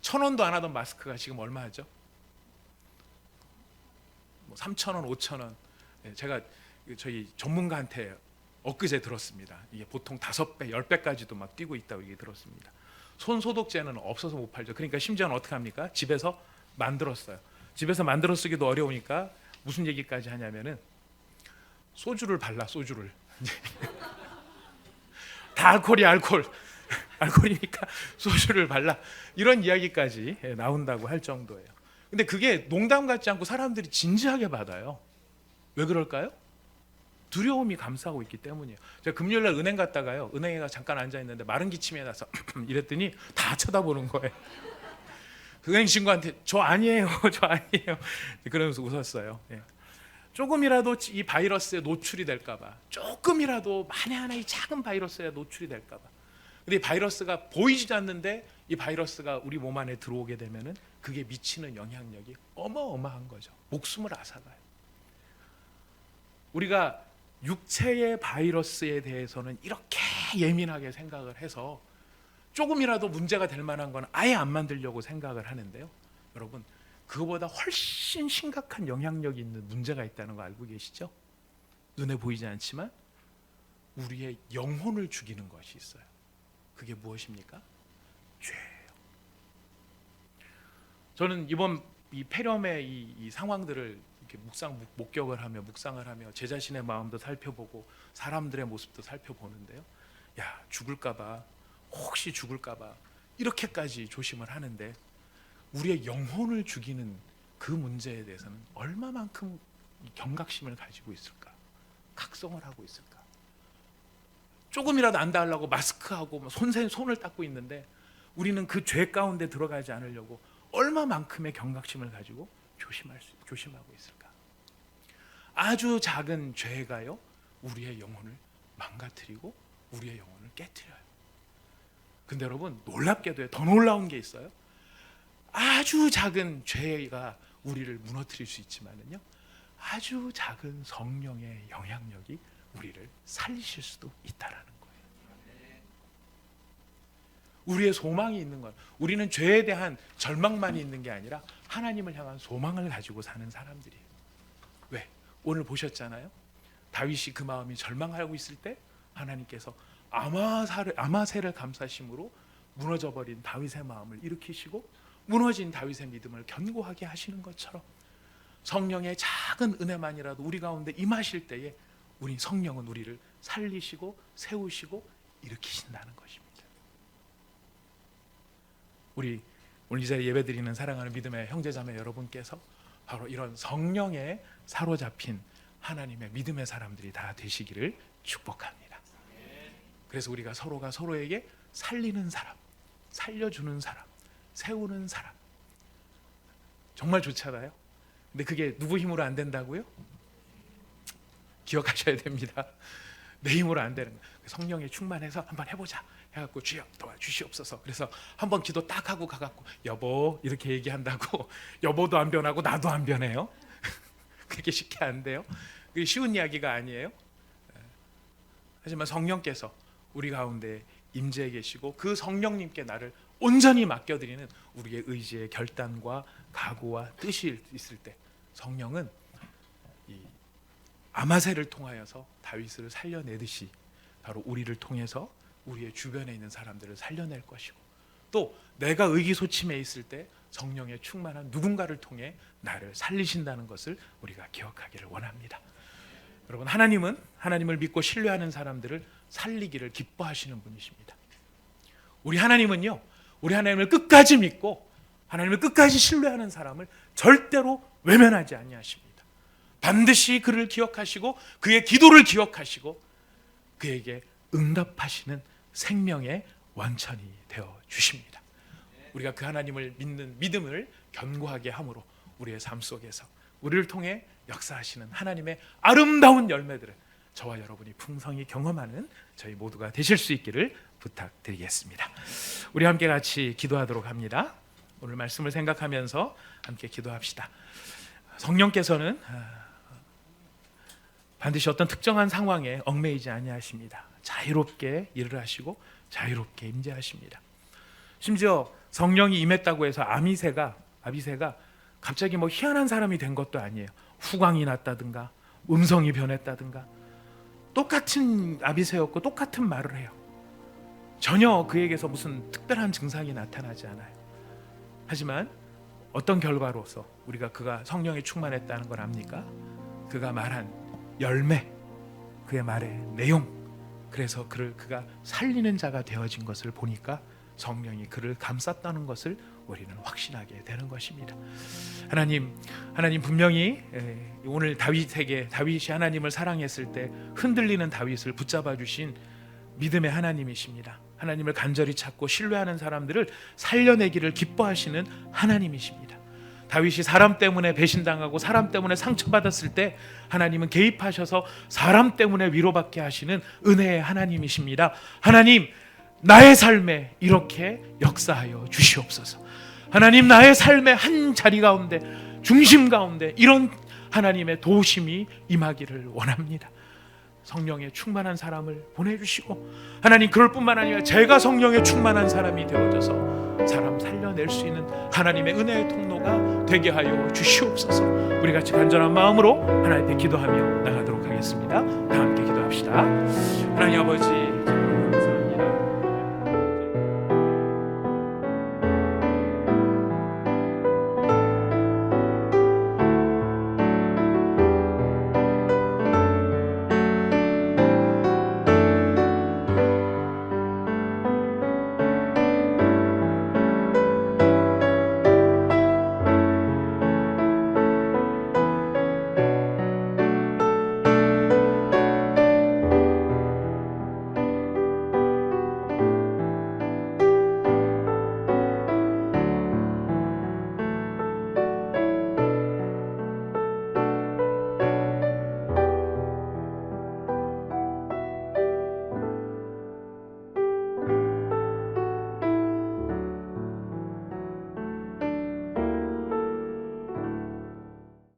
1,000원도 안 하던 마스크가 지금 얼마 하죠? 3,000원, 5,000원. 제가 저희 전문가한테 엊그제 들었습니다. 이게 보통 5배, 10배까지도 막 뛰고 있다고 얘기 들었습니다. 손 소독제는 없어서 못 팔죠. 그러니까 심지어는 어떻게 합니까? 집에서 만들었어요. 집에서 만들어 쓰기도 어려우니까 무슨 얘기까지 하냐면은 소주를 발라, 소주를. 다 알코올이야, 알코올. 알코올이니까 소주를 발라, 이런 이야기까지 나온다고 할 정도예요. 근데 그게 농담 같지 않고 사람들이 진지하게 받아요. 왜 그럴까요? 두려움이 감싸고 있기 때문이에요. 제가 금요일날 은행 갔다가요, 은행에 잠깐 앉아 있는데 마른 기침이 나서 이랬더니 다 쳐다보는 거예요. 그 은행 친구한테 저 아니에요, 저 아니에요. 그러면서 웃었어요. 조금이라도 이 바이러스에 노출이 될까봐, 조금이라도 만에 하나 이 작은 바이러스에 노출이 될까봐. 근데 이 바이러스가 보이지 않는데 이 바이러스가 우리 몸 안에 들어오게 되면은 그게 미치는 영향력이 어마어마한 거죠. 목숨을 앗아가요. 우리가 육체의 바이러스에 대해서는 이렇게 예민하게 생각을 해서 조금이라도 문제가 될 만한 건 아예 안 만들려고 생각을 하는데요. 여러분, 그거보다 훨씬 심각한 영향력이 있는 문제가 있다는 거 알고 계시죠? 눈에 보이지 않지만 우리의 영혼을 죽이는 것이 있어요. 그게 무엇입니까? 죄예요. 저는 이번 이 폐렴의 이 상황들을 이렇게 목격을 하며 묵상을 하며 제 자신의 마음도 살펴보고 사람들의 모습도 살펴보는데요. 야, 죽을까봐, 혹시 죽을까봐 이렇게까지 조심을 하는데 우리의 영혼을 죽이는 그 문제에 대해서는 얼마만큼 경각심을 가지고 있을까? 각성을 하고 있을까? 조금이라도 안 닿으려고 마스크하고 손을 닦고 있는데 우리는 그 죄 가운데 들어가지 않으려고 얼마만큼의 경각심을 가지고 조심하고 있을까? 아주 작은 죄가요, 우리의 영혼을 망가뜨리고 우리의 영혼을 깨트려요. 근데 여러분, 놀랍게도 더 놀라운 게 있어요. 아주 작은 죄가 우리를 무너뜨릴 수 있지만은요, 아주 작은 성령의 영향력이 우리를 살리실 수도 있다라는 거예요. 우리의 소망이 있는 것. 우리는 죄에 대한 절망만이 있는 게 아니라 하나님을 향한 소망을 가지고 사는 사람들이에요. 왜? 오늘 보셨잖아요. 다윗이 그 마음이 절망하고 있을 때 하나님께서 아마새를 감싸심으로 무너져버린 다윗의 마음을 일으키시고 무너진 다윗의 믿음을 견고하게 하시는 것처럼 성령의 작은 은혜만이라도 우리 가운데 임하실 때에 우리 성령은 우리를 살리시고 세우시고 일으키신다는 것입니다. 우리 오늘 이 자리에 예배드리는 사랑하는 믿음의 형제자매 여러분께서 바로 이런 성령에 사로잡힌 하나님의 믿음의 사람들이 다 되시기를 축복합니다. 그래서 우리가 서로가 서로에게 살리는 사람, 살려주는 사람, 세우는 사람, 정말 좋잖아요. 근데 그게 누구 힘으로 안 된다고요? 기억하셔야 됩니다. 내 힘으로 안 되는 거예요. 성령에 충만해서 한번 해보자 해갖고 주여 도와주시옵소서. 그래서 한번 기도 딱 하고 가갖고 여보 이렇게 얘기한다고 여보도 안 변하고 나도 안 변해요. 그렇게 쉽게 안 돼요. 그게 쉬운 이야기가 아니에요. 하지만 성령께서 우리 가운데 임재해 계시고 그 성령님께 나를 온전히 맡겨드리는 우리의 의지의 결단과 각오와 뜻이 있을 때 성령은 이 아마새를 통하여서 다윗을 살려내듯이 바로 우리를 통해서 우리의 주변에 있는 사람들을 살려낼 것이고 또 내가 의기소침해 있을 때 성령의 충만한 누군가를 통해 나를 살리신다는 것을 우리가 기억하기를 원합니다. 여러분, 하나님은 하나님을 믿고 신뢰하는 사람들을 살리기를 기뻐하시는 분이십니다. 우리 하나님은요, 우리 하나님을 끝까지 믿고 하나님을 끝까지 신뢰하는 사람을 절대로 외면하지 아니하십니다. 반드시 그를 기억하시고 그의 기도를 기억하시고 그에게 응답하시는 생명의 원천이 되어 주십니다. 우리가 그 하나님을 믿는 믿음을 견고하게 함으로 우리의 삶 속에서 우리를 통해 역사하시는 하나님의 아름다운 열매들을 저와 여러분이 풍성히 경험하는 저희 모두가 되실 수 있기를 부탁드리겠습니다. 우리 함께 같이 기도하도록 합니다. 오늘 말씀을 생각하면서 함께 기도합시다. 성령께서는 반드시 어떤 특정한 상황에 얽매이지 아니하십니다. 자유롭게 일을 하시고 자유롭게 임재하십니다. 심지어 성령이 임했다고 해서 아비새가 갑자기 뭐 희한한 사람이 된 것도 아니에요. 후광이 났다든가 음성이 변했다든가 똑같은 아비새였고 똑같은 말을 해요. 전혀 그에게서 무슨 특별한 증상이 나타나지 않아요. 하지만 어떤 결과로서 우리가 그가 성령에 충만했다는 걸 압니까? 그가 말한 열매, 그의 말의 내용, 그래서 그가 살리는 자가 되어진 것을 보니까 성령이 그를 감쌌다는 것을 우리는 확신하게 되는 것입니다. 하나님 분명히 오늘 다윗이 하나님을 사랑했을 때 흔들리는 다윗을 붙잡아 주신 믿음의 하나님이십니다. 하나님을 간절히 찾고 신뢰하는 사람들을 살려내기를 기뻐하시는 하나님이십니다. 다윗이 사람 때문에 배신당하고 사람 때문에 상처받았을 때 하나님은 개입하셔서 사람 때문에 위로받게 하시는 은혜의 하나님이십니다. 하나님, 나의 삶에 이렇게 역사하여 주시옵소서. 하나님, 나의 삶의 한 자리 가운데, 중심 가운데 이런 하나님의 도우심이 임하기를 원합니다. 성령에 충만한 사람을 보내주시고 하나님, 그럴 뿐만 아니라 제가 성령에 충만한 사람이 되어져서 사람 살려낼 수 있는 하나님의 은혜의 통로가 되게 하여 주시옵소서. 우리 같이 간절한 마음으로 하나님께 기도하며 나가도록 하겠습니다. 다 함께 기도합니다.